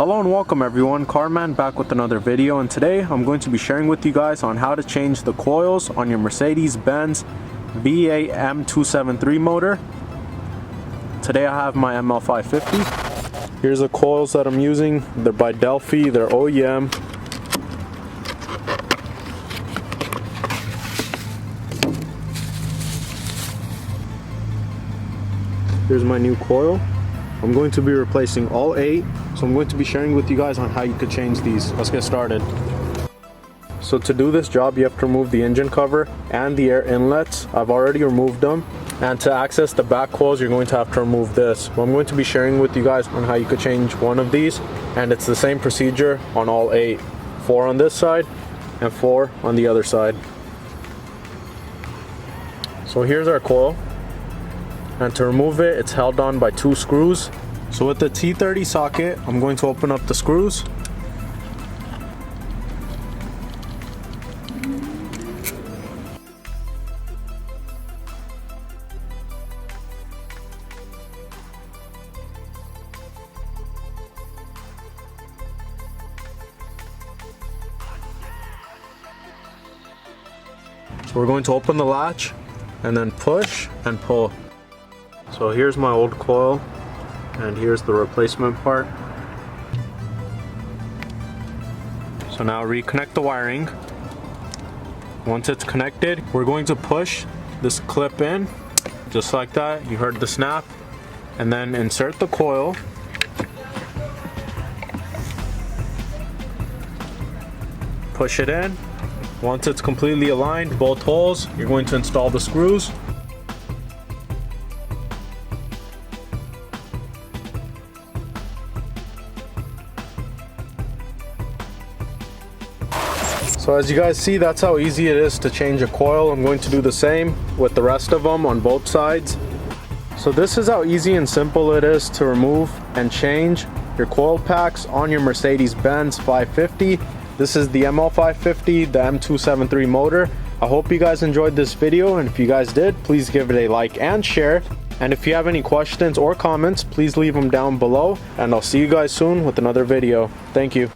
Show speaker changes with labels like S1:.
S1: Hello and welcome everyone, CarMAN back with another video, and today I'm going to be sharing with you guys on how to change the coils on your Mercedes-Benz V8 M273 motor. Today I have my ML550. Here's the coils that I'm using. They're by Delphi, they're OEM. Here's my new coil. I'm going to be replacing all 8, so I'm going to be sharing with you guys on how you could change these. Let's get started. So to do this job, you have to remove the engine cover and the air inlets. I've already removed them. And to access the back coils, you're going to have to remove this. So I'm going to be sharing with you guys on how you could change one of these, and it's the same procedure on all 8. 4 on this side and 4 on the other side. So here's our coil. And to remove it, it's held on by 2 screws. So with the T30 socket, I'm going to open up the screws. So we're going to open the latch and then push and pull. So here's my old coil, and here's the replacement part. So now reconnect the wiring. Once it's connected, we're going to push this clip in, just like that. You heard the snap. And then insert the coil. Push it in. Once it's completely aligned, both holes, you're going to install the screws. So as you guys see, that's how easy it is to change a coil. I'm going to do the same with the rest of them on both sides. So this is how easy and simple it is to remove and change your coil packs on your Mercedes-Benz 550. This is the ML550, the M273 motor. I hope you guys enjoyed this video, and if you guys did, please give it a like and share. And if you have any questions or comments, please leave them down below, and I'll see you guys soon with another video. Thank you.